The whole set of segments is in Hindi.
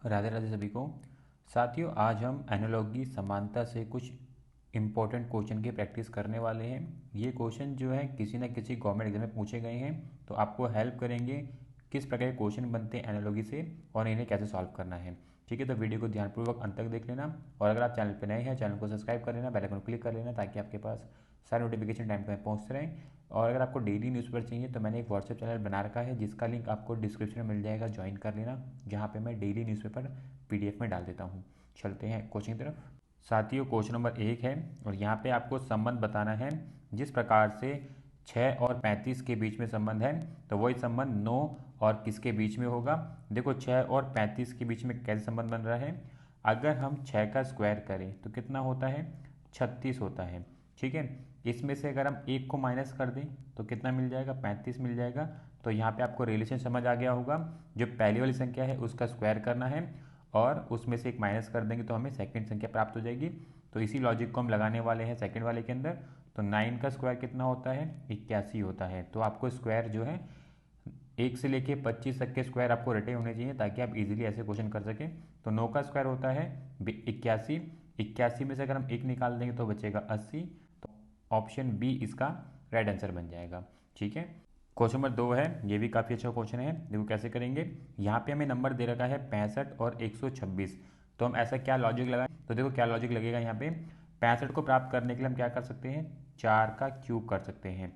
राधे राधे सभी को। साथियों, आज हम एनालॉजी समानता से कुछ इम्पोर्टेंट क्वेश्चन की प्रैक्टिस करने वाले हैं। ये क्वेश्चन जो है किसी न किसी गवर्नमेंट एग्जाम में पूछे गए हैं, तो आपको हेल्प करेंगे किस प्रकार के क्वेश्चन बनते हैं एनालॉजी से और इन्हें कैसे सॉल्व करना है। ठीक है, तो वीडियो को ध्यानपूर्वक अंत तक देख लेना, और अगर आप चैनल पर नए हैं चैनल को सब्सक्राइब कर लेना, बेल आइकन को क्लिक कर लेना, ताकि आपके पास सारे नोटिफिकेशन टाइम पर पहुँचते रहें। और अगर आपको डेली न्यूज़पेपर चाहिए तो मैंने एक व्हाट्सएप चैनल बना रखा है, जिसका लिंक आपको डिस्क्रिप्शन में मिल जाएगा, ज्वाइन कर लेना, जहाँ पे मैं डेली न्यूज़पेपर पीडीएफ में डाल देता हूँ। चलते हैं क्वेश्चन की तरफ। साथियों, क्वेश्चन नंबर 1 है और यहाँ पे आपको संबंध बताना है। जिस प्रकार से 6 और 35 के बीच में संबंध है, तो वही संबंध 9 और किसके बीच में होगा। देखो, 6 और 35 के बीच में कैसे संबंध बन रहा है। अगर हम 6 का स्क्वायर करें तो कितना होता है, 36 होता है। ठीक है, इसमें से अगर हम 1 को माइनस कर दें तो कितना मिल जाएगा, 35 मिल जाएगा। तो यहाँ पे आपको रिलेशन समझ आ गया होगा। जो पहली वाली संख्या है उसका स्क्वायर करना है और उसमें से एक माइनस कर देंगे तो हमें सेकंड संख्या प्राप्त हो जाएगी। तो इसी लॉजिक को हम लगाने वाले हैं सेकंड वाले के अंदर। तो 9 का स्क्वायर कितना होता है, 81 होता है। तो आपको स्क्वायर जो है 1 से लेके 25 तक के स्क्वायर आपको रटे होने चाहिए, ताकि आप इजीली ऐसे क्वेश्चन कर सकें। तो 9 का स्क्वायर होता है 81। 81 में से अगर हम 1 निकाल देंगे तो बचेगा 80। तो ऑप्शन बी इसका राइट आंसर बन जाएगा। ठीक है, क्वेश्चन नंबर 2 है, ये भी काफ़ी अच्छा क्वेश्चन है। देखो कैसे करेंगे। यहाँ पे हमें नंबर दे रखा है 65 और 126। तो हम ऐसा क्या लॉजिक लगाएं, तो देखो क्या लॉजिक लगेगा यहाँ पे। 65 को प्राप्त करने के लिए हम क्या कर सकते हैं, 4 का क्यूब कर सकते हैं।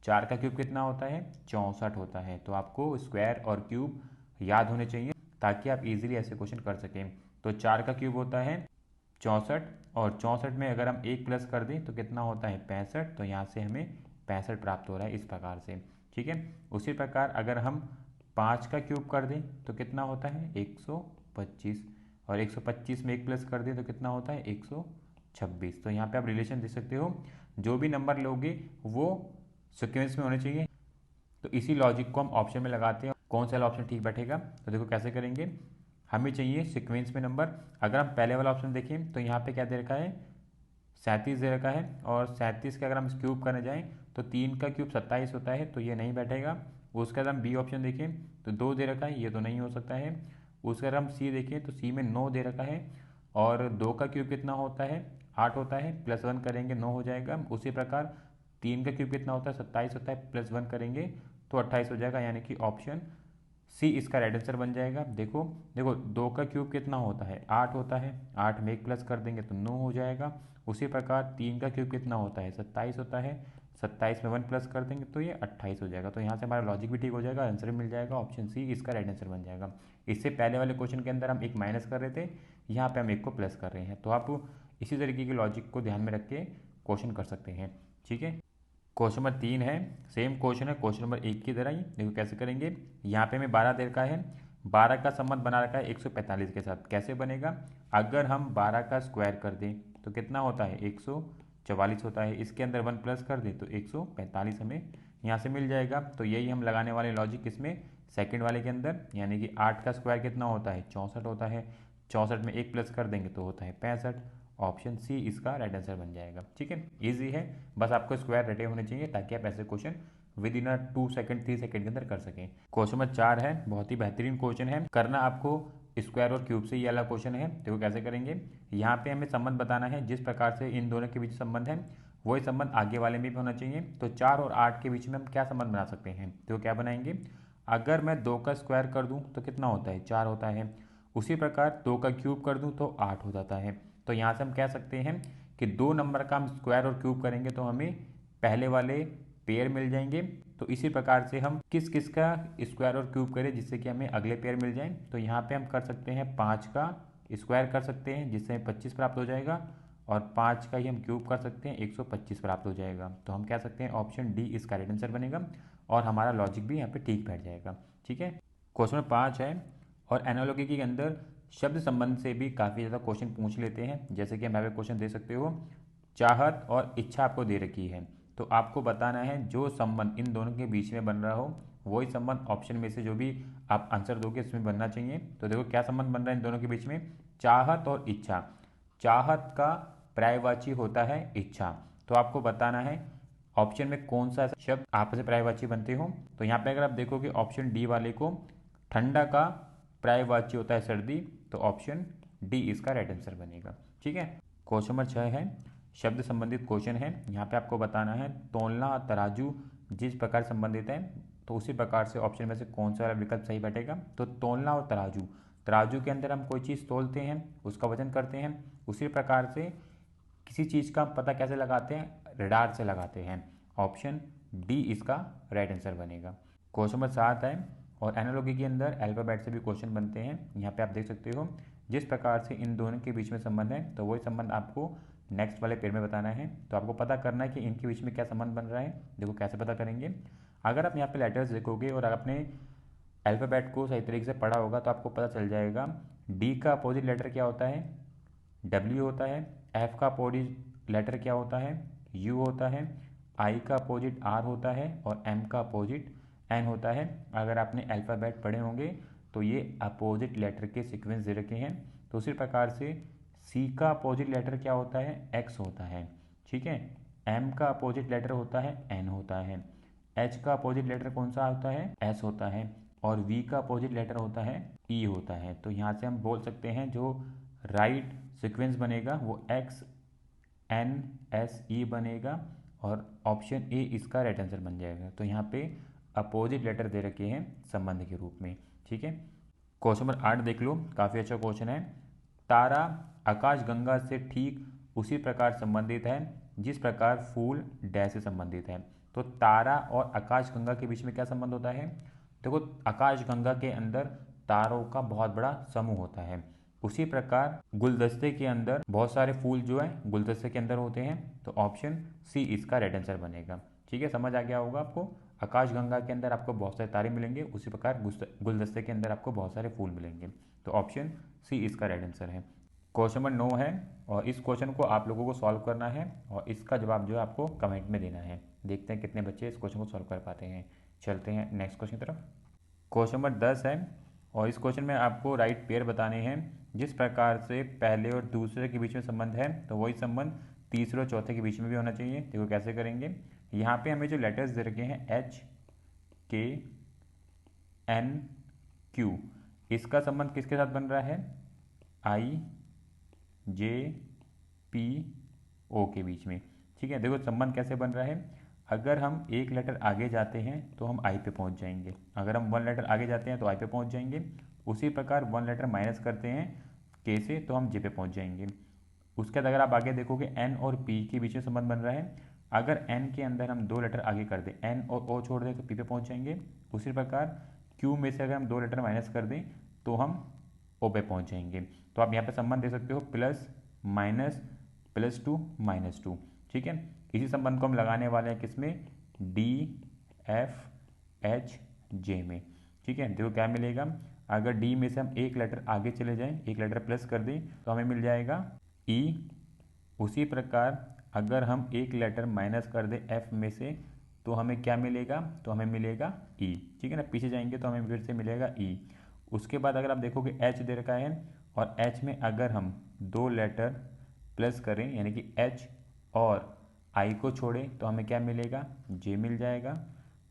4 का क्यूब कितना होता है, 64 होता है। तो आपको स्क्वायर और क्यूब याद होने चाहिए, ताकि आप इजीली ऐसे क्वेश्चन कर सकें। तो 4 का क्यूब होता है 64, और 64 में अगर हम 1 प्लस कर दें तो कितना होता है, 65। तो यहाँ से हमें 65 प्राप्त हो रहा है इस प्रकार से। ठीक है, उसी प्रकार अगर हम 5 का क्यूब कर दें तो कितना होता है, 125, और 125 में 1 प्लस कर दें तो कितना होता है, 126। तो यहाँ पे आप रिलेशन देख सकते हो, जो भी नंबर लोगे वो सिक्वेंस में होने चाहिए। तो इसी लॉजिक को हम ऑप्शन में लगाते हैं, कौन सा ऑप्शन ठीक बैठेगा। तो देखो कैसे करेंगे। हमें चाहिए सीक्वेंस में नंबर। अगर हम पहले वाला ऑप्शन देखें तो यहाँ पे क्या दे रखा है, 37 दे रखा है, और 37 का अगर हम क्यूब करने जाएं तो 3 का क्यूब 27 होता है, तो ये नहीं बैठेगा। उसके बाद हम बी ऑप्शन देखें तो 2 दे रखा है, ये तो नहीं हो सकता है। उसके बाद हम सी देखें तो सी में 9 दे रखा है, और 2 का क्यूब कितना होता है, 8 होता है, प्लस 1 करेंगे 9 हो जाएगा। उसी प्रकार 3 का क्यूब कितना होता है, 27 होता है, प्लस 1 करेंगे तो 28 हो जाएगा, यानी कि ऑप्शन सी इसका राइट आंसर बन जाएगा। देखो देखो, 2 का क्यूब कितना होता है, 8 होता है, 8 में 1 प्लस कर देंगे तो 9 हो जाएगा। उसी प्रकार 3 का क्यूब कितना होता है, 27 होता है, 27 में 1 प्लस कर देंगे तो ये 28 हो जाएगा। तो यहाँ से हमारा लॉजिक भी ठीक हो जाएगा, आंसर भी मिल जाएगा, ऑप्शन सी इसका राइट आंसर बन जाएगा। इससे पहले वाले क्वेश्चन के अंदर हम एक माइनस कर रहे थे, यहाँ पे हम एक को प्लस कर रहे हैं। तो आप इसी तरीके की लॉजिक को ध्यान में रख के क्वेश्चन कर सकते हैं। ठीक है, क्वेश्चन नंबर 3 है, सेम क्वेश्चन है क्वेश्चन नंबर 1 की तरह ही। देखो कैसे करेंगे। यहाँ पे हमें 12 दे रखा है, 12 का संबंध बना रखा है 145 के साथ। कैसे बनेगा, अगर हम 12 का स्क्वायर कर दें तो कितना होता है, 144 होता है। इसके अंदर 1 प्लस कर दें तो 145 हमें यहाँ से मिल जाएगा। तो यही हम लगाने वाले लॉजिक इसमें सेकंड वाले के अंदर, यानी कि 8 का स्क्वायर कितना होता है, 64 होता है। 64 में 1 प्लस कर देंगे तो होता है 65। ऑप्शन सी इसका राइट आंसर बन जाएगा। ठीक है, इजी है, बस आपको स्क्वायर रटे होने चाहिए, ताकि आप ऐसे question with in 2 second 3 second के अंदर कर सकें। क्वेश्चन नंबर 4 है, बहुत ही बेहतरीन क्वेश्चन है, करना आपको स्क्वायर और क्यूब से ये वाला क्वेश्चन है। देखो कैसे करेंगे। यहाँ पे हमें संबंध बताना है, जिस प्रकार से इन दोनों के बीच संबंध है वही संबंध आगे वाले में भी होना चाहिए। तो 4 और 8 के बीच में हम क्या संबंध बना सकते हैं, तो क्या बनाएंगे। अगर मैं 2 का स्क्वायर कर दूं तो कितना होता है, 4 होता है। उसी प्रकार 2 का क्यूब कर दूं तो 8 हो जाता है। तो यहाँ से हम कह सकते हैं कि 2 नंबर का हम स्क्वायर और क्यूब करेंगे तो हमें पहले वाले पेयर मिल जाएंगे। तो इसी प्रकार से हम किस किस का स्क्वायर और क्यूब करें जिससे कि हमें अगले पेयर मिल जाए। तो यहाँ पे हम कर सकते हैं 5 का स्क्वायर कर सकते हैं, जिससे 25 प्राप्त हो जाएगा, और 5 का ही हम क्यूब कर सकते हैं, 125 प्राप्त हो जाएगा। तो हम कह सकते हैं ऑप्शन डी इसका राइट आंसर बनेगा, और हमारा लॉजिक भी यहाँ पे ठीक बैठ जाएगा। ठीक है, क्वेश्चन नंबर 5 है, और एनालॉजी के अंदर शब्द संबंध से भी काफ़ी ज़्यादा क्वेश्चन पूछ लेते हैं। जैसे कि हम यहाँ पे क्वेश्चन दे सकते हो, चाहत और इच्छा आपको दे रखी है, तो आपको बताना है जो संबंध इन दोनों के बीच में बन रहा हो वही संबंध ऑप्शन में से जो भी आप आंसर दोगे इसमें बनना चाहिए। तो देखो क्या संबंध बन रहा है इन दोनों के बीच में, चाहत और इच्छा। चाहत का पर्यायवाची होता है इच्छा। तो आपको बताना है ऑप्शन में कौन सा शब्द आपस में पर्यायवाची बनते हो। तो यहाँ पे अगर आप देखोगे ऑप्शन डी वाले को, ठंडा का पर्यायवाची होता है सर्दी, तो ऑप्शन डी इसका राइट आंसर बनेगा। ठीक है, क्वेश्चन नंबर 6 है, शब्द संबंधित क्वेश्चन है। यहाँ पे आपको बताना है तौलना और तराजू जिस प्रकार संबंधित है, तो उसी प्रकार से ऑप्शन में से कौन सा विकल्प सही बैठेगा। तो तौलना और तराजू, तराजू के अंदर हम कोई चीज़ तौलते हैं, उसका वजन करते हैं, उसी प्रकार से किसी चीज़ का पता कैसे लगाते हैं, रडार से लगाते हैं। ऑप्शन डी इसका राइट आंसर बनेगा। क्वेश्चन नंबर 7 है, और एनालॉजी के अंदर अल्फ़ाबेट से भी क्वेश्चन बनते हैं। यहाँ पे आप देख सकते हो जिस प्रकार से इन दोनों के बीच में संबंध है, तो वही संबंध आपको नेक्स्ट वाले पेज में बताना है। तो आपको पता करना है कि इनके बीच में क्या संबंध बन रहा है। देखो कैसे पता करेंगे, अगर आप यहाँ पे लेटर्स देखोगे और आपने अल्फ़ाबेट को सही तरीके से पढ़ा होगा तो आपको पता चल जाएगा डी का अपोजिट लेटर क्या होता है, डब्ल्यू होता है। एफ का अपोजिट लेटर क्या होता है, यू होता है। आई का अपोजिट आर होता है और एम का अपोजिट एन होता है। अगर आपने अल्फ़ाबेट पढ़े होंगे तो ये अपोजिट लेटर के सीक्वेंस दे रखे हैं। तो उसी प्रकार से सी का अपोजिट लेटर क्या होता है, एक्स होता है। ठीक है, एम का अपोजिट लेटर होता है एन होता है। एच का अपोजिट लेटर कौन सा होता है, एस होता है। और वी का अपोजिट लेटर होता है ई होता है। तो यहाँ से हम बोल सकते हैं जो राइट सीक्वेंस बनेगा वो एक्स एन एस ई बनेगा और ऑप्शन ए इसका राइट आंसर बन जाएगा। तो यहाँ पे अपोजिट लेटर दे रखे हैं संबंध के रूप में। ठीक है, क्वेश्चन नंबर 8 देख लो, काफ़ी अच्छा क्वेश्चन है। तारा आकाशगंगा से ठीक उसी प्रकार संबंधित है जिस प्रकार फूल डैश से संबंधित है। तो तारा और आकाशगंगा के बीच में क्या संबंध होता है। देखो आकाशगंगा के अंदर तारों का बहुत बड़ा समूह होता है, उसी प्रकार गुलदस्ते के अंदर बहुत सारे फूल जो है गुलदस्ते के अंदर होते हैं। तो ऑप्शन सी इसका राइट आंसर बनेगा। ठीक है, समझ आ गया होगा आपको। आकाशगंगा के अंदर आपको बहुत सारे तारे मिलेंगे, उसी प्रकार गुलदस्ते के अंदर आपको बहुत सारे फूल मिलेंगे। तो ऑप्शन सी इसका राइट आंसर है। क्वेश्चन नंबर 9 है, और इस क्वेश्चन को आप लोगों को सॉल्व करना है और इसका जवाब जो है आपको कमेंट में देना है। देखते हैं कितने बच्चे इस क्वेश्चन को सॉल्व कर पाते हैं। चलते हैं नेक्स्ट क्वेश्चन की तरफ। क्वेश्चन नंबर 10 है, और इस क्वेश्चन में आपको राइट पेयर बताने हैं। जिस प्रकार से पहले और दूसरे के बीच में संबंध है, तो वही संबंध तीसरे और चौथे के बीच में भी होना चाहिए। देखो कैसे करेंगे, यहाँ पे हमें जो लेटर्स दे रखे हैं एच के एन क्यू, इसका संबंध किसके साथ बन रहा है, आई जे पी ओ के बीच में। ठीक है, देखो संबंध कैसे बन रहा है, अगर हम एक लेटर आगे जाते हैं तो हम आई पे पहुंच जाएंगे, अगर हम वन लेटर आगे जाते हैं तो आई पे पहुंच जाएंगे। उसी प्रकार वन लेटर माइनस करते हैं के से तो हम जे पे पहुंच जाएंगे। उसके बाद अगर आप आगे देखोगे एन और पी के बीच में संबंध बन रहा है, अगर एन के अंदर हम दो लेटर आगे कर दें, एन और ओ छोड़ दें तो पी पे पहुंच जाएंगे। उसी प्रकार क्यू में से अगर हम दो लेटर माइनस कर दें तो हम ओ पे पहुंच जाएंगे। तो आप यहाँ पे संबंध दे सकते हो plus minus plus two minus two. ठीक है, इसी संबंध को हम लगाने वाले हैं किसमें, डी एफ एच जे में। ठीक है, देखो क्या मिलेगा, अगर डी में से हम एक लेटर आगे चले जाएं, एक लेटर प्लस कर दें तो हमें मिल जाएगा ई। उसी प्रकार अगर हम एक लेटर माइनस कर दें एफ में से तो हमें क्या मिलेगा, तो हमें मिलेगा ई। ठीक है ना, पीछे जाएंगे तो हमें फिर से मिलेगा ई। उसके बाद अगर आप देखोगे एच दे रखा है, और एच में अगर हम दो लेटर प्लस करें यानी कि एच और आई को छोड़ें तो हमें क्या मिलेगा, जे मिल जाएगा।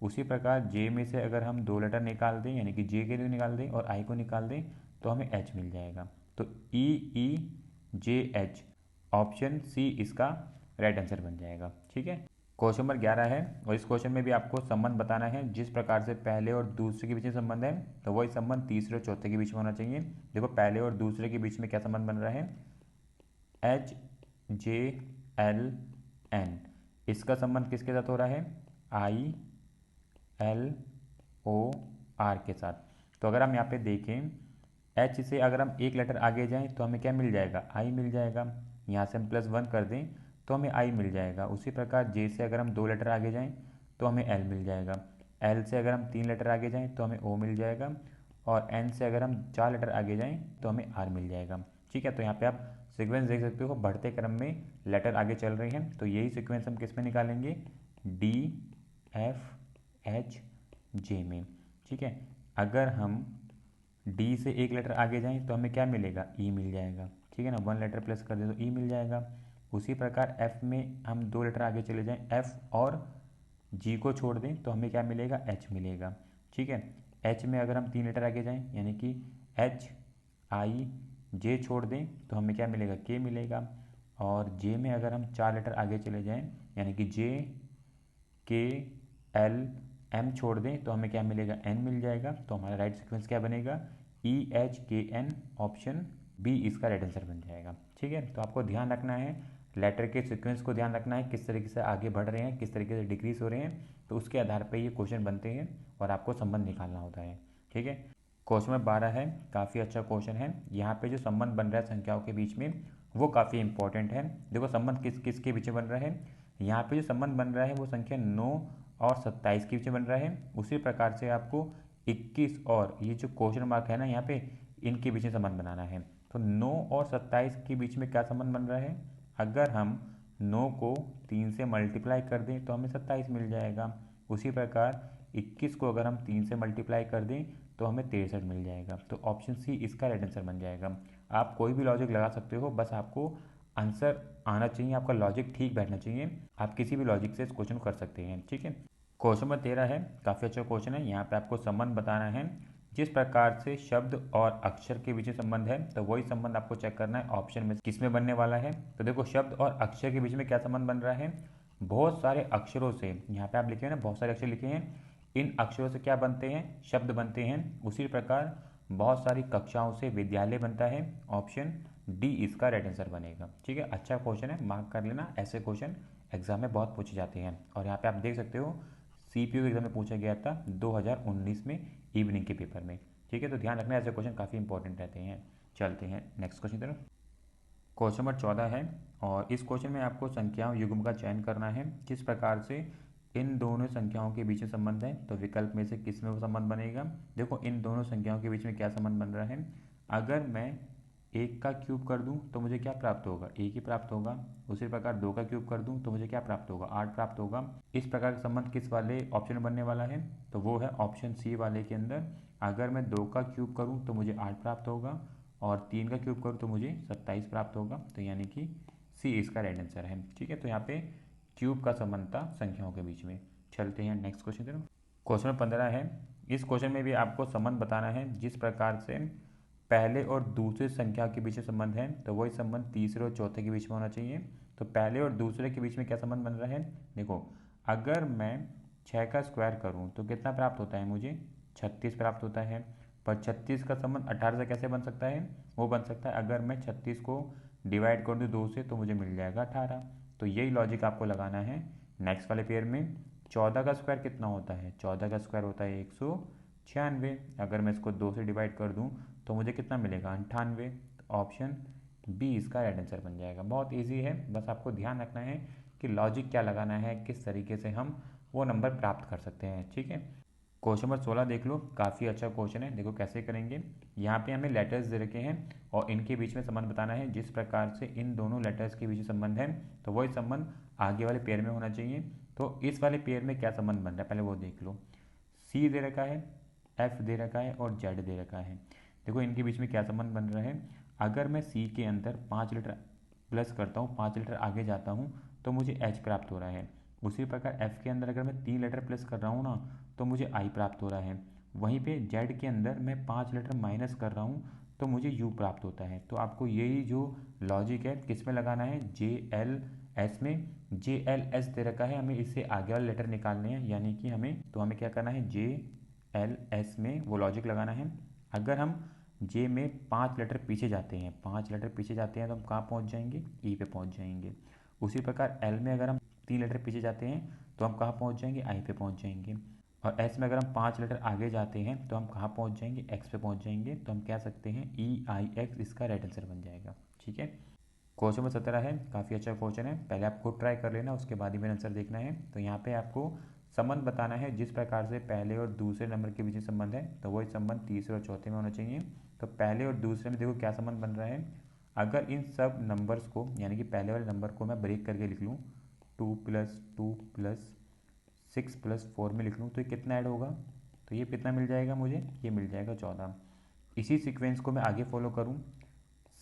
उसी प्रकार जे में से अगर हम दो लेटर निकाल दें यानी कि जे के लिए निकाल दें और आई को निकाल दें तो हमें एच मिल जाएगा। तो ई ई जे एच, ऑप्शन सी इसका राइट आंसर बन जाएगा। ठीक है, क्वेश्चन नंबर 11 है, और इस क्वेश्चन में भी आपको संबंध बताना है। जिस प्रकार से पहले और दूसरे के बीच में संबंध है तो वही संबंध तीसरे और चौथे के बीच में होना चाहिए। देखो पहले और दूसरे के बीच में क्या संबंध बन रहा है, एच जे एल एन, इसका संबंध किसके साथ हो रहा है, आई एल ओ आर के साथ। तो अगर हम यहाँ पे देखें एच से अगर हम एक लेटर आगे जाएं तो हमें क्या मिल जाएगा, आई मिल जाएगा। यहाँ से हम प्लस वन कर दें तो हमें आई मिल जाएगा। उसी प्रकार जे से अगर हम दो लेटर आगे जाएं तो हमें एल मिल जाएगा। एल से अगर हम तीन लेटर आगे जाएं तो हमें ओ मिल जाएगा। और एन से अगर हम चार लेटर आगे जाएं तो हमें आर मिल जाएगा। ठीक है, तो यहाँ पे आप सीक्वेंस देख सकते हो, बढ़ते क्रम में लेटर आगे चल रहे हैं। तो यही सीक्वेंस हम किस में निकालेंगे, डी एफ एच जे में। ठीक है, अगर हम डी से एक लेटर आगे जाएं तो हमें क्या मिलेगा, ई मिल जाएगा। ठीक है ना, वन लेटर प्लस कर दे तो ई मिल जाएगा। उसी प्रकार एफ में हम दो लेटर आगे चले जाएं, एफ और जी को छोड़ दें तो हमें क्या मिलेगा, एच मिलेगा। ठीक है, एच में अगर हम तीन लेटर आगे जाएं यानी कि HIJ छोड़ दें तो हमें क्या मिलेगा, K मिलेगा। और J में अगर हम 4 लेटर आगे चले जाएं यानी कि JKLM छोड़ दें तो हमें क्या मिलेगा, N मिल जाएगा। तो हमारा राइट सीक्वेंस क्या बनेगा, EHKN, ऑप्शन बी इसका राइट आंसर बन जाएगा। ठीक है, तो आपको ध्यान रखना है, लेटर के सीक्वेंस को ध्यान रखना है, किस तरीके से आगे बढ़ रहे हैं, किस तरीके से डिक्रीज हो रहे हैं, तो उसके आधार पर ये क्वेश्चन बनते हैं और आपको संबंध निकालना होता है। ठीक है, क्वेश्चन नंबर 12 है, काफ़ी अच्छा क्वेश्चन है। यहाँ पे जो संबंध बन रहा है संख्याओं के बीच में वो काफ़ी इंपॉर्टेंट है। देखो संबंध किस किस के बीच में बन रहा है, यहाँ पे जो संबंध बन रहा है वो संख्या 9 और 27 के बीच में बन रहा है। उसी प्रकार से आपको 21 और ये जो क्वेश्चन मार्क है ना यहाँ पे, इनके बीच में संबंध बनाना है। तो 9 और 27 के बीच में क्या संबंध बन रहा है, अगर हम 9 को 3 से मल्टीप्लाई कर दें तो हमें 27 मिल जाएगा। उसी प्रकार 21 को अगर हम 3 से मल्टीप्लाई कर दें तो हमें 63 मिल जाएगा। तो ऑप्शन सी इसका राइट आंसर बन जाएगा। आप कोई भी लॉजिक लगा सकते हो, बस आपको आंसर आना चाहिए, आपका लॉजिक ठीक बैठना चाहिए। आप किसी भी लॉजिक से इस क्वेश्चन को कर सकते हैं। ठीक है, क्वेश्चन नंबर 13 है, काफ़ी अच्छा क्वेश्चन है। यहाँ पे आपको संबंध बताना है, जिस प्रकार से शब्द और अक्षर के बीच में संबंध है तो वही संबंध आपको चेक करना है ऑप्शन में किस में बनने वाला है। तो देखो शब्द और अक्षर के बीच में क्या संबंध बन रहा है, बहुत सारे अक्षरों से, यहाँ पे आप लिखे हैं ना बहुत सारे अक्षर लिखे हैं, इन अक्षरों से क्या बनते हैं, शब्द बनते हैं। उसी प्रकार बहुत सारी कक्षाओं से विद्यालय बनता है, ऑप्शन डी इसका राइट आंसर बनेगा। ठीक है, अच्छा क्वेश्चन है, मार्क कर लेना, ऐसे क्वेश्चन एग्जाम में बहुत पूछे जाते हैं। और यहाँ पे आप देख सकते हो CPU एग्जाम में पूछा गया था 2019 में इवनिंग के पेपर में। ठीक है, तो ध्यान रखना ऐसे क्वेश्चन काफ़ी इंपॉर्टेंट रहते हैं। चलते हैं नेक्स्ट क्वेश्चन की तरफ। क्वेश्चन नंबर 14 है और इस क्वेश्चन में आपको संख्याओं युग्म का चयन करना है, किस प्रकार से इन दोनों संख्याओं के बीच में संबंध है तो विकल्प में से किस में वो संबंध बनेगा। देखो इन दोनों संख्याओं के बीच में क्या संबंध बन रहा है, अगर मैं 1 का क्यूब कर दूं तो मुझे क्या प्राप्त होगा, 1 ही प्राप्त होगा। उसी प्रकार 2 का क्यूब कर दूं तो मुझे क्या प्राप्त होगा, 8 प्राप्त होगा। इस प्रकार का संबंध किस वाले ऑप्शन में बनने वाला है, तो वो है ऑप्शन सी वाले के अंदर। अगर मैं 2 का क्यूब करूँ तो मुझे 8 प्राप्त होगा और 3 का क्यूब करूँ तो मुझे 27 प्राप्त होगा। तो यानी कि सी इसका राइट आंसर है। ठीक है, तो यहाँ पे क्यूब का संबंध था संख्याओं के बीच में। चलते हैं नेक्स्ट क्वेश्चन की तरफ। क्वेश्चन नंबर 15 है, इस क्वेश्चन में भी आपको संबंध बताना है, जिस प्रकार से पहले और दूसरे संख्या के बीच में संबंध है तो वही संबंध तीसरे और चौथे के बीच में होना चाहिए। तो पहले और दूसरे के बीच में क्या संबंध बन रहा है, देखो अगर मैं 6 का स्क्वायर करूँ तो कितना प्राप्त होता है मुझे, 36 प्राप्त होता है। पर 36 का संबंध 18 से कैसे बन सकता है, वो बन सकता है अगर मैं 36 को डिवाइड कर दूँ 2 से तो मुझे मिल जाएगा 18। तो यही लॉजिक आपको लगाना है नेक्स्ट वाले पेयर में। 14 का स्क्वायर कितना होता है, 14 का स्क्वायर होता है 196। अगर मैं इसको 2 से डिवाइड कर दूँ तो मुझे कितना मिलेगा, 98। तो ऑप्शन बी इसका राइट आंसर बन जाएगा। बहुत इजी है, बस आपको ध्यान रखना है कि लॉजिक क्या लगाना है, किस तरीके से हम वो नंबर प्राप्त कर सकते हैं। ठीक है, क्वेश्चन नंबर 16 देख लो, काफ़ी अच्छा क्वेश्चन है। देखो कैसे करेंगे, यहाँ पे हमें लेटर्स दे रखे हैं और इनके बीच में संबंध बताना है, जिस प्रकार से इन दोनों लेटर्स के बीच में संबंध है तो वही संबंध आगे वाले पेयर में होना चाहिए। तो इस वाले पेयर में क्या संबंध बन रहा है पहले वो देख लो। सी दे रखा है, एफ दे रखा है और जेड दे रखा है। देखो इनके बीच में क्या संबंध बन रहा है, अगर मैं सी के अंदर 5 लीटर प्लस करता हूँ, 5 लीटर आगे जाता हूँ तो मुझे एच प्राप्त हो रहा है। उसी प्रकार एफ के अंदर अगर मैं 3 लीटर प्लस कर रहा हूँ ना तो मुझे आई प्राप्त हो रहा है। वहीं पे जेड के अंदर मैं 5 लीटर माइनस कर रहा हूँ तो मुझे यू प्राप्त होता है। तो आपको यही जो लॉजिक है किस में लगाना है, जे एल एस में। जे एल एस दे रखा है, हमें इससे आगे वाले लेटर निकालने हैं, यानी कि हमें क्या करना है, जे एल एस में वो लॉजिक लगाना है। अगर हम जे में 5 लेटर पीछे जाते हैं, 5 लेटर पीछे जाते हैं तो हम कहाँ पहुँच जाएंगे, ई पे पहुँच जाएंगे। उसी प्रकार एल में अगर हम 3 लेटर पीछे जाते हैं तो हम कहाँ पहुँच जाएंगे, आई पे पहुँच जाएंगे। और एस में अगर हम 5 लेटर आगे जाते हैं तो हम कहाँ पहुँच जाएंगे, एक्स पे पहुँच जाएंगे। तो हम कह सकते हैं ई आई एक्स इसका राइट आंसर बन जाएगा। ठीक है, क्वेश्चन नंबर 17 है, काफ़ी अच्छा क्वेश्चन है, पहले आप खुद ट्राई कर लेना, उसके बाद ही मेरा आंसर देखना है। तो यहाँ पे आपको संबंध बताना है, जिस प्रकार से पहले और दूसरे नंबर के बीच में संबंध है तो वही संबंध तीसरे और चौथे में होना चाहिए। तो पहले और दूसरे में देखो क्या संबंध बन रहा है, अगर इन सब नंबर्स को यानी कि पहले वाले नंबर को मैं ब्रेक करके लिख लूँ 2 + 2 + 6 + 4 में लिख लूँ तो ये कितना ऐड होगा, तो ये कितना मिल जाएगा मुझे, ये मिल जाएगा 14। इसी सीक्वेंस को मैं आगे फॉलो करूँ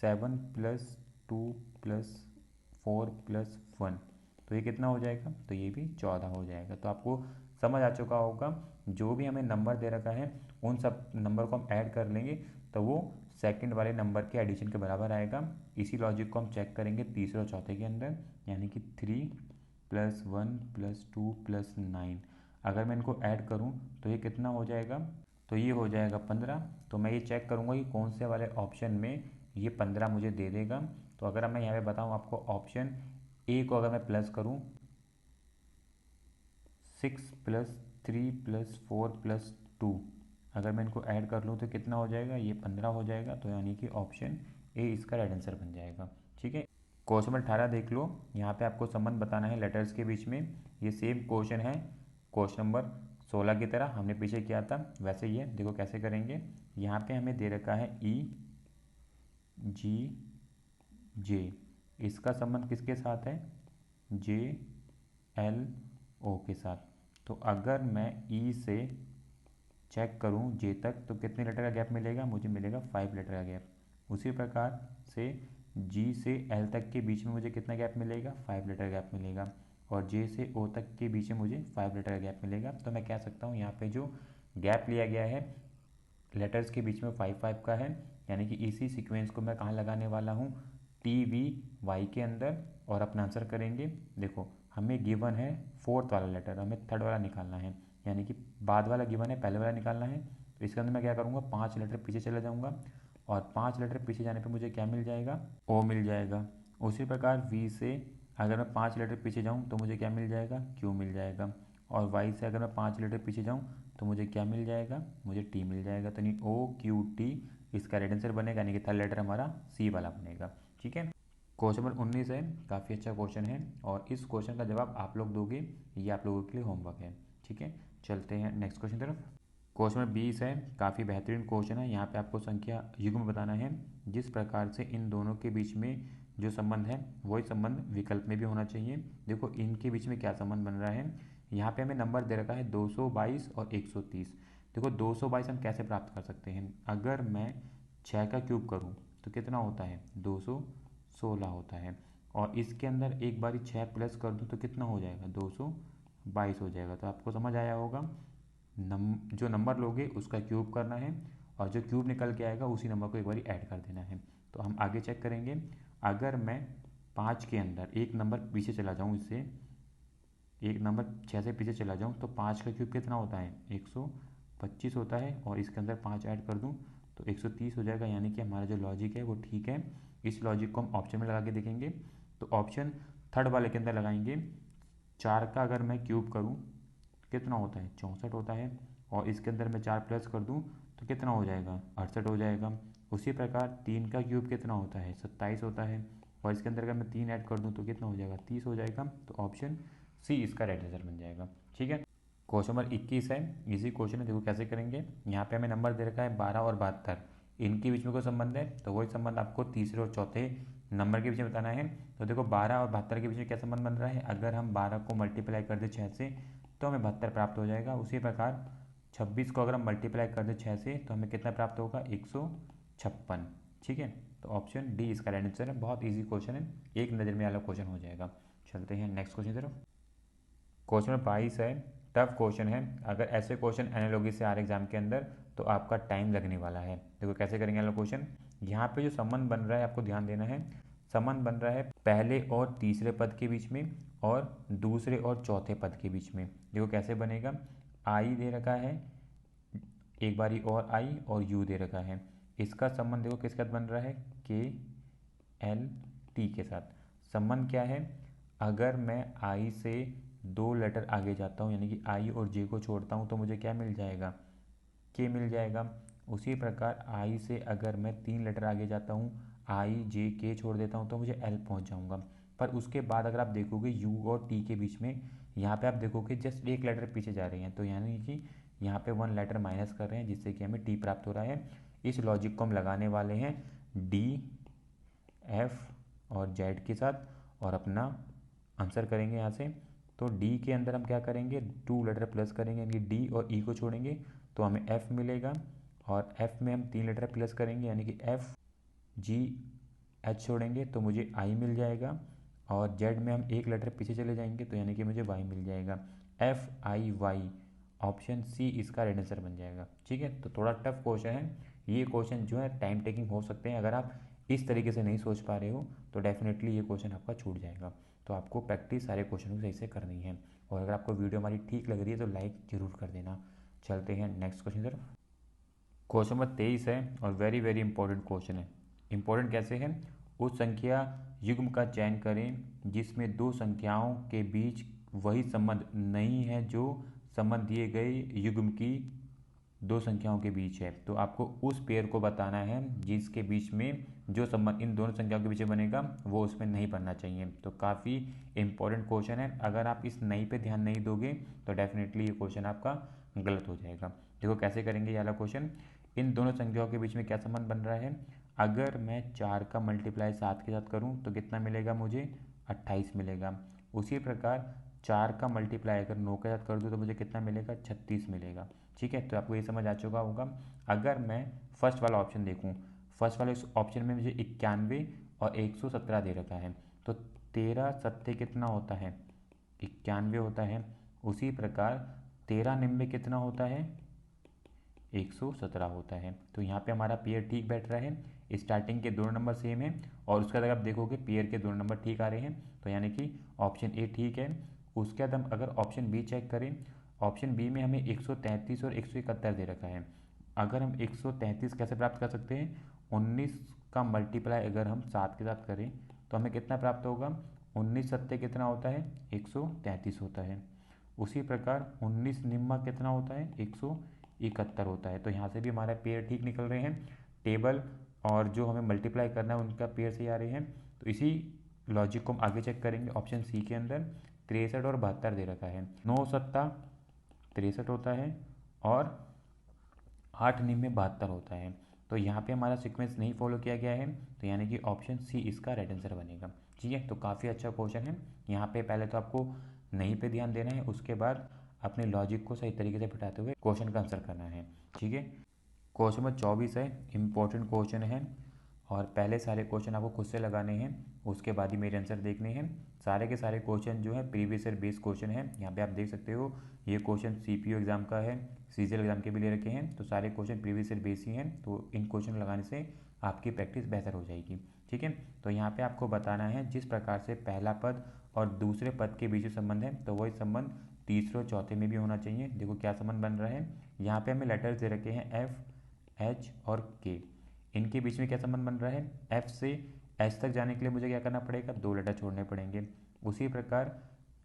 7 + 2 + 4 + 1 तो ये कितना हो जाएगा, तो ये भी 14 हो जाएगा। तो आपको समझ आ चुका होगा, जो भी हमें नंबर दे रखा है उन सब नंबर को हम ऐड कर लेंगे तो वो सेकंड वाले नंबर के एडिशन के बराबर आएगा। इसी लॉजिक को हम चेक करेंगे तीसरे और चौथे के अंदर, यानी कि 3 + 1 + 2 + 9। अगर मैं इनको ऐड करूं तो ये कितना हो जाएगा, तो ये हो जाएगा 15। तो मैं ये चेक करूंगा कि कौन से वाले ऑप्शन में ये 15 मुझे दे देगा। तो अगर मैं यहाँ पे बताऊँ आपको, ऑप्शन ए को अगर मैं प्लस करूँ 6 + 3 + 4 + 2, अगर मैं इनको ऐड कर लूँ तो कितना हो जाएगा, ये 15 हो जाएगा। तो यानी कि ऑप्शन ए इसका राइट आंसर बन जाएगा। ठीक है, क्वेश्चन नंबर 18 देख लो। यहाँ पे आपको संबंध बताना है लेटर्स के बीच में। ये सेम क्वेश्चन है क्वेश्चन नंबर 16 की तरह, हमने पीछे किया था वैसे ही है। देखो कैसे करेंगे। यहाँ पे हमें दे रखा है ई जी जे, इसका संबंध किसके साथ है, जे एल ओ के साथ। तो अगर मैं ई से चेक करूं जे तक तो कितने लेटर का गैप मिलेगा, मुझे मिलेगा 5 लेटर का गैप। उसी प्रकार से जी से एल तक के बीच में मुझे कितना गैप मिलेगा, 5 लेटर गैप मिलेगा। और जे से ओ तक के बीच में मुझे 5 लेटर का गैप मिलेगा। तो मैं कह सकता हूँ यहाँ पे जो गैप लिया गया है लेटर्स के बीच में 5 का है, यानी कि इसी सीक्वेंस को मैं कहाँ लगाने वाला हूँ, टी वी वाई के अंदर, और अपना आंसर करेंगे। देखो हमें गिवन है फोर्थ वाला लेटर, हमें थर्ड वाला निकालना है, यानी कि बाद वाला गिवन है, पहले वाला निकालना है। तो इसके अंदर मैं क्या करूँगा, 5 लेटर पीछे चला जाऊँगा, और 5 लेटर पीछे जाने पर मुझे क्या मिल जाएगा, ओ मिल जाएगा। उसी प्रकार वी से अगर मैं 5 लेटर पीछे जाऊँ तो मुझे क्या मिल जाएगा, क्यू मिल जाएगा। और वाई से अगर मैं 5 लेटर पीछे जाऊँ तो मुझे क्या मिल जाएगा, मुझे टी मिल जाएगा। तो नहीं ओ क्यू टी इसका राइट आंसर बनेगा, यानी कि थर्ड लेटर हमारा सी वाला बनेगा। ठीक है, क्वेश्चन नंबर 19 है, काफ़ी अच्छा क्वेश्चन है, और इस क्वेश्चन का जवाब आप लोग दोगे, ये आप लोगों के लिए होमवर्क है। ठीक है, चलते हैं नेक्स्ट क्वेश्चन तरफ। क्वेश्चन नंबर 20 है, काफ़ी बेहतरीन क्वेश्चन है। यहाँ पे आपको संख्या युग्म बताना है। जिस प्रकार से इन दोनों के बीच में जो संबंध है वही संबंध विकल्प में भी होना चाहिए। देखो इनके बीच में क्या संबंध बन रहा है, यहाँ पे हमें नंबर दे रखा है 222 और 130। देखो 222 हम कैसे प्राप्त कर सकते हैं, अगर मैं 6 का क्यूब करूँ तो कितना होता है, 216 होता है। और इसके अंदर एक बारी 6 प्लस कर दूँ तो कितना हो जाएगा, 222 हो जाएगा। तो आपको समझ आया होगा, जो नंबर लोगे उसका क्यूब करना है, और जो क्यूब निकल के आएगा उसी नंबर को एक बारी ऐड कर देना है। तो हम आगे चेक करेंगे। अगर मैं 5 के अंदर एक नंबर पीछे चला जाऊँ, इससे एक नंबर 6 से पीछे चला जाऊँ, तो 5 का क्यूब कितना होता है, 125 होता है। और इसके अंदर 5 ऐड कर दूँ तो 130 हो जाएगा। यानी कि हमारा जो लॉजिक है वो ठीक है। इस लॉजिक को हम ऑप्शन में लगा के देखेंगे। तो ऑप्शन थर्ड वाले के अंदर लगाएंगे, 4 का अगर मैं क्यूब करूँ कितना होता है, 64 होता है। और इसके अंदर मैं 4 प्लस कर दूँ तो कितना हो जाएगा, 68 हो जाएगा। उसी प्रकार 3 का क्यूब कितना होता है, 27 होता है। और इसके अंदर अगर मैं 3 ऐड कर दूँ तो कितना हो जाएगा, 30 हो जाएगा। तो ऑप्शन सी इसका राइट आंसर बन जाएगा। ठीक है, क्वेश्चन नंबर 21 है, इजी क्वेश्चन है। देखो कैसे करेंगे। यहाँ पे हमें नंबर दे रखा है 12 और 72, इनके बीच में कोई संबंध है तो वही संबंध आपको तीसरे और चौथे नंबर के बीच में बताना है। तो देखो 12 और 72 के बीच में क्या संबंध बन रहा है, अगर हम 12 को मल्टीप्लाई कर दें 6 से तो हमें 72 प्राप्त हो जाएगा। उसी प्रकार 26 को अगर हम मल्टीप्लाई कर दें 6 से तो हमें कितना प्राप्त होगा, 156। ठीक है, तो ऑप्शन डी इसका राइट आंसर है। बहुत ईजी क्वेश्चन है, एक नज़र में वाला क्वेश्चन हो जाएगा। चलते हैं नेक्स्ट क्वेश्चन की तरफ। क्वेश्चन नंबर 22 है, टफ क्वेश्चन है। अगर ऐसे क्वेश्चन एनालॉजी से आ रहे एग्जाम के अंदर तो आपका टाइम लगने वाला है। देखो कैसे करेंगे वाला क्वेश्चन। यहाँ पे जो संबंध बन रहा है आपको ध्यान देना है। संबंध बन रहा है पहले और तीसरे पद के बीच में और दूसरे और चौथे पद के बीच में। देखो कैसे बनेगा, आई दे रखा है, एक बारी और आई, और यू दे रखा है। इसका संबंध देखो किसके साथ बन रहा है, के एल टी के साथ। संबंध क्या है, अगर मैं आई से 2 लेटर आगे जाता हूँ, यानी कि आई और जे को छोड़ता हूँ तो मुझे क्या मिल जाएगा, के मिल जाएगा। उसी प्रकार आई से अगर मैं 3 लेटर आगे जाता हूँ, आई जे के छोड़ देता हूँ तो मुझे एल पहुँच जाऊँगा। पर उसके बाद अगर आप देखोगे यू और टी के बीच में, यहाँ पे आप देखोगे जस्ट एक लेटर पीछे जा रहे हैं, तो यानी कि यहाँ पे 1 लेटर माइनस कर रहे हैं, जिससे कि हमें टी प्राप्त हो रहा है। इस लॉजिक को हम लगाने वाले हैं डी एफ और जेड के साथ, और अपना आंसर करेंगे यहाँ से। तो डी के अंदर हम क्या करेंगे, 2 लेटर प्लस करेंगे, यानी कि डी और ई को छोड़ेंगे तो हमें एफ मिलेगा। और एफ में हम 3 लेटर प्लस करेंगे, यानी कि एफ जी एच छोड़ेंगे तो मुझे आई मिल जाएगा। और जेड में हम एक लेटर पीछे चले जाएंगे तो यानी कि मुझे वाई मिल जाएगा, F I Y. Option C इसका राइट आंसर बन जाएगा। ठीक है, तो थोड़ा टफ क्वेश्चन है, ये क्वेश्चन जो है टाइम टेकिंग हो सकते हैं। अगर आप इस तरीके से नहीं सोच पा रहे हो तो डेफिनेटली ये क्वेश्चन आपका छूट जाएगा। तो आपको प्रैक्टिस सारे क्वेश्चन को सही से करनी है। और अगर आपको वीडियो हमारी ठीक लग रही है तो लाइक ज़रूर कर देना। चलते हैं नेक्स्ट क्वेश्चन तरफ। क्वेश्चन नंबर 23 है और वेरी वेरी इंपॉर्टेंट क्वेश्चन है। इंपॉर्टेंट कैसे है? उस संख्या युग्म का चयन करें जिसमें दो संख्याओं के बीच वही संबंध नहीं है जो संबंध दिए गए युग्म की दो संख्याओं के बीच है। तो आपको उस पेयर को बताना है जिसके बीच में जो संबंध इन दोनों संख्याओं के बीच में बनेगा वो उसमें नहीं बनना चाहिए। तो काफ़ी इंपॉर्टेंट क्वेश्चन है। अगर आप इस नहीं पे ध्यान नहीं दोगे तो डेफिनेटली ये क्वेश्चन आपका गलत हो जाएगा। देखो कैसे करेंगे ये वाला क्वेश्चन। इन दोनों संख्याओं के बीच में क्या संबंध बन रहा है? अगर मैं 4 का मल्टीप्लाई 7 के साथ करूँ तो कितना मिलेगा मुझे? 28 मिलेगा। उसी प्रकार 4 का मल्टीप्लाई अगर 9 के साथ कर दूँ तो मुझे कितना मिलेगा? 36 मिलेगा। ठीक है, तो आपको ये समझ आ चुका होगा। अगर मैं फर्स्ट वाला ऑप्शन देखूँ, फर्स्ट वाले ऑप्शन में मुझे 91 और 117 दे रखा है। तो 13 सत्ते कितना होता है? 91 होता है। उसी प्रकार 13 निन्यानवे कितना होता है? 117 होता है। तो यहाँ पे हमारा पेयर ठीक बैठ रहा है। स्टार्टिंग के दोनों नंबर सेम है और उसके बाद आप देखोगे पेयर के दोनों नंबर ठीक आ रहे हैं। तो यानी कि ऑप्शन ए ठीक है। उसके बाद हम अगर ऑप्शन बी चेक करें, ऑप्शन बी में हमें 133 और 171 दे रखा है। अगर हम 133 कैसे प्राप्त कर सकते हैं? 19 का मल्टीप्लाई अगर हम 7 के साथ करें तो हमें कितना प्राप्त होगा? 19 सत्ते कितना होता है? 133 होता है। उसी प्रकार 19 निम्मा कितना होता है? 171 होता है। तो यहाँ से भी हमारा पेयर ठीक निकल रहे हैं। टेबल और जो हमें मल्टीप्लाई करना है उनका पेयर से आ रहे हैं। तो इसी लॉजिक को हम आगे चेक करेंगे। ऑप्शन सी के अंदर 63 और 72 दे रखा है। 9 सत्ता 63 होता है और 8 निन्यानवे 72 होता है। तो यहाँ पे हमारा सीक्वेंस नहीं फॉलो किया गया है। तो यानी कि ऑप्शन सी इसका राइट आंसर बनेगा। ठीक है, तो काफ़ी अच्छा क्वेश्चन है। यहाँ पे पहले तो आपको नहीं पे ध्यान देना है, उसके बाद अपने लॉजिक को सही तरीके से बिठाते हुए क्वेश्चन का आंसर करना है। ठीक है, क्वेश्चन नंबर 24 है। इंपॉर्टेंट क्वेश्चन है और पहले सारे क्वेश्चन आपको खुद से लगाने हैं, उसके बाद ही मेरे आंसर देखने हैं। सारे के सारे क्वेश्चन जो है प्रीवियस ईयर बेस्ड क्वेश्चन है। यहाँ पे आप देख सकते हो ये क्वेश्चन सीपीयू एग्जाम का है, सीजीएल एग्जाम के भी ले रखे हैं। तो सारे क्वेश्चन प्रीवियस ईयर बेस ही हैं। तो इन क्वेश्चन लगाने से आपकी प्रैक्टिस बेहतर हो जाएगी। ठीक है, तो यहाँ पे आपको बताना है जिस प्रकार से पहला पद और दूसरे पद के बीच में संबंध है तो वही संबंध तीसरे और चौथे में भी होना चाहिए। देखो क्या संबंध बन रहा है। यहाँ पे हमें लेटर्स दे रखे हैं एफ, एच और के। इनके बीच में क्या संबंध बन रहा है? एफ से एच तक जाने के लिए मुझे क्या करना पड़ेगा? 2 लेटर छोड़ने पड़ेंगे। उसी प्रकार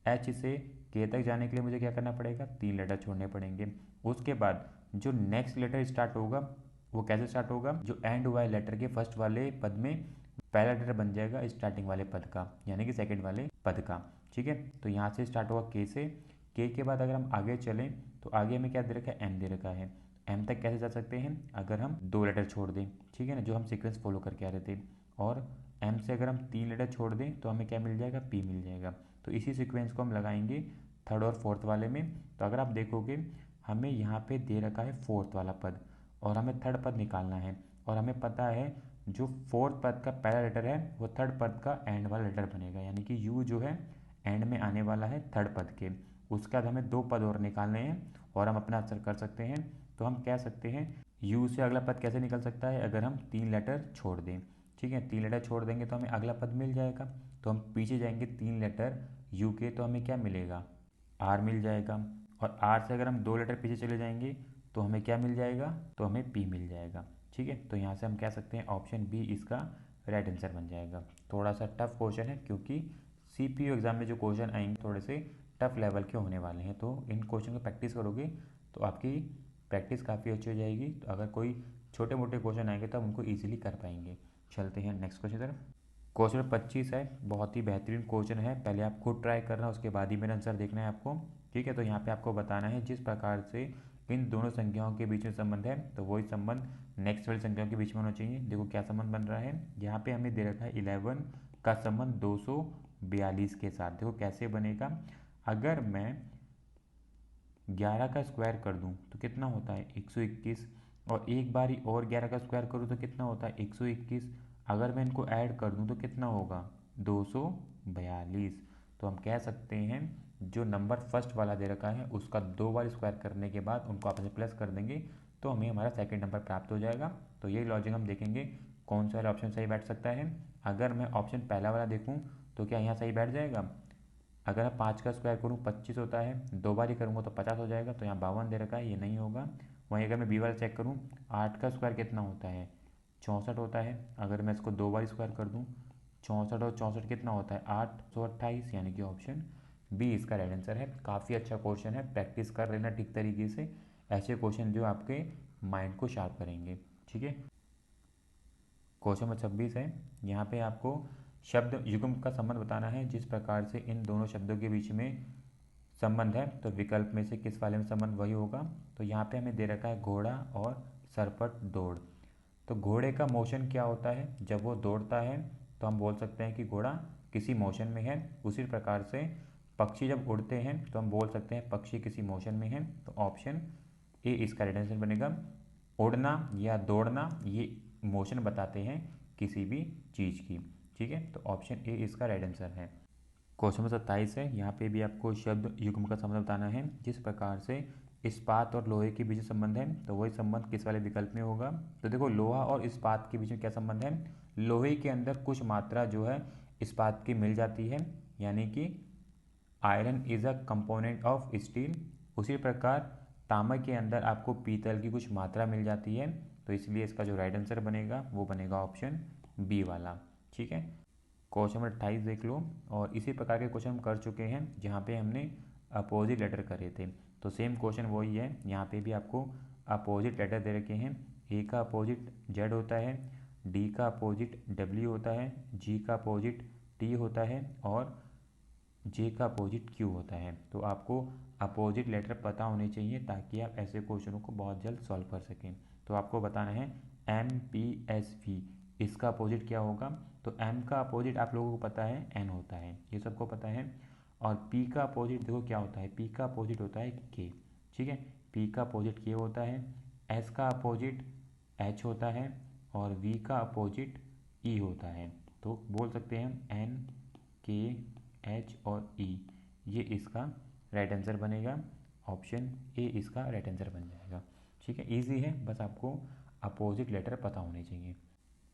एच से के तक जाने के लिए मुझे क्या करना पड़ेगा? 3 लेटर छोड़ने पड़ेंगे। उसके बाद जो नेक्स्ट लेटर स्टार्ट होगा वो कैसे स्टार्ट होगा? जो एंड हुआ है लेटर के फर्स्ट वाले पद में पहला लेटर बन जाएगा स्टार्टिंग वाले पद का, यानी कि सेकंड वाले पद का। ठीक है, तो यहाँ से स्टार्ट होगा के से। के बाद अगर हम आगे चलें तो आगे हमें क्या दे रखा है? एम दे रखा है। एम तक कैसे जा सकते हैं? अगर हम 2 लेटर छोड़ दें, ठीक है ना, जो हम सीक्वेंस फॉलो करके आ रहे थे। और एम से अगर हम 3 लेटर छोड़ दें तो हमें क्या मिल जाएगा? पी मिल जाएगा। तो इसी सीक्वेंस को हम लगाएंगे थर्ड और फोर्थ वाले में। तो अगर आप देखोगे हमें यहाँ पे दे रखा है फोर्थ वाला पद और हमें थर्ड पद निकालना है। और हमें पता है जो फोर्थ पद का पहला लेटर है वो थर्ड पद का एंड वाला लेटर बनेगा, यानी कि यू जो है एंड में आने वाला है थर्ड पद के। उसके बाद हमें 2 पद और निकालने हैं और हम अपना आंसर कर सकते हैं। तो हम कह सकते हैं यू से अगला पद कैसे निकल सकता है? अगर हम 3 लेटर छोड़ दें। ठीक है, 3 लेटर छोड़ देंगे तो हमें अगला पद मिल जाएगा। तो हम पीछे जाएंगे 3 लेटर यू के तो हमें क्या मिलेगा? आर मिल जाएगा। और आर से अगर हम 2 लेटर पीछे चले जाएंगे तो हमें क्या मिल जाएगा? तो हमें पी मिल जाएगा। ठीक है, तो यहाँ से हम कह सकते हैं ऑप्शन बी इसका राइट आंसर बन जाएगा। थोड़ा सा टफ क्वेश्चन है क्योंकि सीपीयू एग्जाम में जो क्वेश्चन आएंगे थोड़े से टफ लेवल के होने वाले हैं। तो इन क्वेश्चन को प्रैक्टिस करोगे तो आपकी प्रैक्टिस काफ़ी अच्छी हो जाएगी। तो अगर कोई छोटे मोटे क्वेश्चन आएंगे तो हम उनको ईजिली कर पाएंगे। चलते हैं नेक्स्ट क्वेश्चन तरफ। क्वेश्चन 25 है। बहुत ही बेहतरीन क्वेश्चन है। पहले आप खुद ट्राई करना, उसके बाद ही मेरा आंसर देखना है आपको। ठीक है, तो यहाँ पे आपको बताना है जिस प्रकार से इन दोनों संख्याओं के बीच में संबंध है तो वही संबंध नेक्स्ट वाली संख्याओं के बीच में होना चाहिए। देखो क्या संबंध बन रहा है। यहाँ पे हमें दे रखा है 11 का संबंध 242 के साथ। देखो कैसे बनेगा। अगर मैं 11 का स्क्वायर कर दूं तो कितना होता है? 121। और एक बार ही और 11 का स्क्वायर करूँ तो कितना होता है? 121। अगर मैं इनको ऐड कर दूं तो कितना होगा? 242। तो हम कह सकते हैं जो नंबर फर्स्ट वाला दे रखा है उसका 2 बार स्क्वायर करने के बाद उनको आपस में प्लस कर देंगे तो हमें हमारा सेकंड नंबर प्राप्त हो जाएगा। तो ये लॉजिक हम देखेंगे कौन सा वाला ऑप्शन सही बैठ सकता है। अगर मैं ऑप्शन पहला वाला देखूँ तो क्या यहाँ सही बैठ जाएगा। अगर मैं 5 का स्क्वायर करूँ 25 होता है, 2 बार ही करूँगा तो 50 हो जाएगा, तो यहाँ 52 दे रखा है, ये नहीं होगा। वहीं अगर मैं बी वाला चेक करूँ 8 का स्क्वायर कितना होता है, 64 होता है। अगर मैं इसको 2 बार स्क्वायर कर दूँ 64 और 64 कितना होता है 828, यानी कि ऑप्शन बी इसका राइट आंसर है। काफ़ी अच्छा क्वेश्चन है, प्रैक्टिस कर लेना ठीक तरीके से, ऐसे क्वेश्चन जो आपके माइंड को शार्प करेंगे। ठीक है, क्वेश्चन नंबर 26 है। यहाँ पे आपको शब्द युग्म का संबंध बताना है, जिस प्रकार से इन दोनों शब्दों के बीच में संबंध है तो विकल्प में से किस वाले में संबंध वही होगा। तो यहाँ पे हमें दे रखा है घोड़ा और सरपट दौड़। तो घोड़े का मोशन क्या होता है, जब वो दौड़ता है तो हम बोल सकते हैं कि घोड़ा किसी मोशन में है। उसी प्रकार से पक्षी जब उड़ते हैं तो हम बोल सकते हैं पक्षी किसी मोशन में है। तो ऑप्शन ए इसका राइट आंसर बनेगा। उड़ना या दौड़ना ये मोशन बताते हैं किसी भी चीज़ की। ठीक है, तो ऑप्शन ए इसका राइट आंसर है। क्वेश्चन नंबर 27 है। यहाँ पे भी आपको शब्द युग्म का संबंध बताना है, जिस प्रकार से इस्पात और लोहे के बीच संबंध है तो वही संबंध किस वाले विकल्प में होगा। तो देखो लोहा और इस्पात के बीच में क्या संबंध है, लोहे के अंदर कुछ मात्रा जो है इस्पात की मिल जाती है, यानी कि iron is a component of steel. उसी प्रकार तांबे के अंदर आपको पीतल की कुछ मात्रा मिल जाती है, तो इसलिए इसका जो राइट आंसर बनेगा वो बनेगा ऑप्शन बी वाला। ठीक है, क्वेश्चन नंबर 28 देख लो। और इसी प्रकार के क्वेश्चन हम कर चुके हैं जहाँ पे हमने अपोजिट लेटर करे थे, तो सेम क्वेश्चन वही है। यहाँ पे भी आपको अपोजिट लेटर दे रखे हैं। ए का अपोजिट जेड होता है, डी का अपोजिट डब्ल्यू होता है, जी का अपोजिट टी होता है और जे का अपोजिट क्यू होता है। तो आपको अपोजिट लेटर पता होने चाहिए ताकि आप ऐसे क्वेश्चनों को बहुत जल्द सॉल्व कर सकें। तो आपको बताना है एम पी एस वी, इसका अपोजिट क्या होगा। तो एम का अपोजिट आप लोगों को पता है एन होता है, ये सबको पता है। और पी का अपोजिट देखो क्या होता है, पी का अपोजिट होता है के। ठीक है, पी का अपोजिट के होता है। एस का अपोजिट एच होता है और वी का अपोजिट ई होता है। तो बोल सकते हैं हम एन के एच और ई, ये इसका राइट आंसर बनेगा। ऑप्शन ए इसका राइट आंसर बन जाएगा। ठीक है, इजी है, बस आपको अपोजिट लेटर पता होने चाहिए।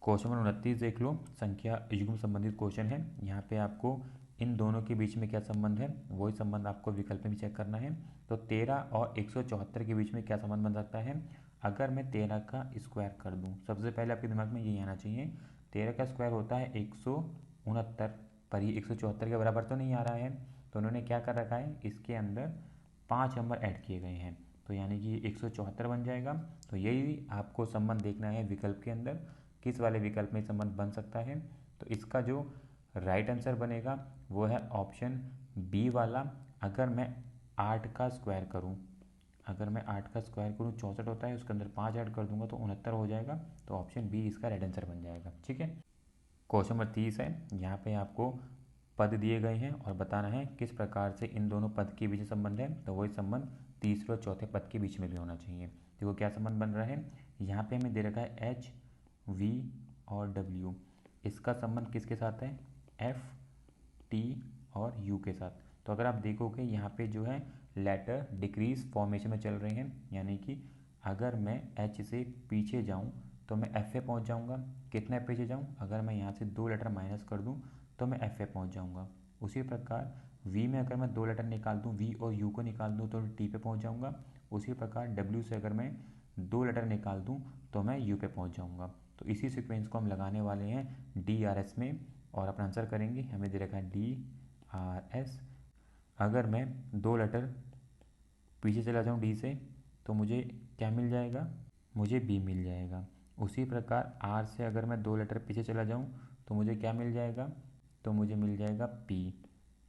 क्वेश्चन नंबर 29 देख लो, संख्या युग्म संबंधित क्वेश्चन है। यहाँ पे आपको इन दोनों के बीच में क्या संबंध है वही संबंध आपको विकल्प में भी चेक करना है। तो 13 और 174 के बीच में क्या संबंध बन सकता है। अगर मैं 13 का स्क्वायर कर दूँ, सबसे पहले आपके दिमाग में यही आना चाहिए, 13 का स्क्वायर होता है 169, पर ये 174 के बराबर तो नहीं आ रहा है। तो उन्होंने क्या कर रखा है, इसके अंदर 5 नंबर ऐड किए गए हैं, तो यानी कि 174 बन जाएगा। तो यही आपको संबंध देखना है विकल्प के अंदर, किस वाले विकल्प में संबंध बन सकता है। तो इसका जो राइट आंसर बनेगा वो है ऑप्शन बी वाला। अगर मैं 8 का स्क्वायर करूं, अगर मैं 8 का स्क्वायर करूं 64 होता है, उसके अंदर 5 ऐड कर दूंगा तो 69 हो जाएगा। तो ऑप्शन बी इसका राइट आंसर बन जाएगा। ठीक है, क्वेश्चन नंबर 30 है। यहाँ पे आपको पद दिए गए हैं और बताना है किस प्रकार से इन दोनों पद के बीच संबंध है। तो वही संबंध तीसरे और चौथे पद के बीच में भी होना चाहिए। देखो क्या संबंध बन रहा है, यहाँ पे हमें दे रखा है एच वी और डब्ल्यू, इसका संबंध किसके साथ है, एफ टी और यू के साथ। तो अगर आप देखोगे यहाँ पे जो है लेटर डिक्रीज फॉर्मेशन में चल रहे हैं, यानी कि अगर मैं एच से पीछे जाऊँ तो मैं एफ पे पहुँच जाऊँगा। कितना पीछे जाऊँ, अगर मैं यहाँ से 2 लेटर माइनस कर दूँ तो मैं एफ पे पहुँच जाऊँगा। उसी प्रकार वी में अगर मैं 2 लेटर निकाल दूँ, वी और यू को निकाल दूँ तो टी पे पहुँच जाऊँगा। उसी प्रकार डब्ल्यू से अगर मैं 2 लेटर निकाल दूँ तो मैं यू पे पहुँच जाऊँगा। तो इसी सीक्वेंस को हम लगाने वाले हैं डी आर एस में और अपना आंसर करेंगे। हमें दे रखा है डी आर एस। अगर मैं 2 लेटर पीछे चला जाऊँ डी से तो मुझे क्या मिल जाएगा, मुझे बी मिल जाएगा। उसी प्रकार आर से अगर मैं 2 लेटर पीछे चला जाऊँ तो मुझे क्या मिल जाएगा, तो मुझे मिल जाएगा पी।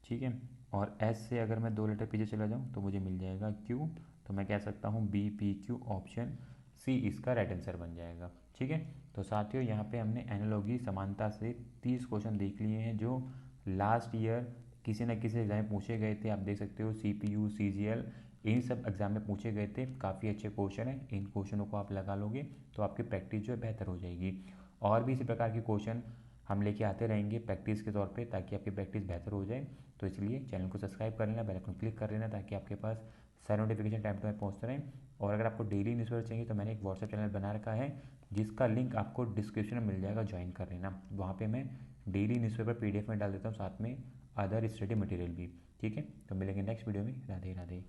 ठीक है, और एस से अगर मैं 2 लेटर पीछे चला जाऊँ तो मुझे मिल जाएगा क्यू। तो मैं कह सकता हूँ B P Q, option C इसका राइट आंसर बन जाएगा। ठीक है, तो साथियों यहाँ पे हमने एनालॉजी समानता से 30 क्वेश्चन देख लिए हैं जो लास्ट ईयर किसी न किसी एग्जाम में पूछे गए थे। आप देख सकते हो CPU CGL इन सब एग्जाम में पूछे गए थे। काफ़ी अच्छे क्वेश्चन हैं, इन क्वेश्चनों को आप लगा लोगे तो आपकी प्रैक्टिस जो है बेहतर हो जाएगी। और भी इसी प्रकार के क्वेश्चन हम लेके आते रहेंगे प्रैक्टिस के तौर पे, ताकि आपकी प्रैक्टिस बेहतर हो जाए। तो इसलिए चैनल को सब्सक्राइब कर लेना, बेल आइकन क्लिक कर लेना ताकि आपके पास सारे नोटिफिकेशन टाइम टू टाइम पहुँचते रहें। और अगर आपको डेली न्यूज़पेपर चाहिए तो मैंने एक व्हाट्सएप चैनल बना रखा है, जिसका लिंक आपको डिस्क्रिप्शन में मिल जाएगा, ज्वाइन कर लेना। वहाँ पे मैं डेली न्यूज़पेपर पीडीएफ में डाल देता हूँ, साथ में अदर स्टडी मटेरियल भी। ठीक है, तो मिलेंगे नेक्स्ट वीडियो में। राधे राधे।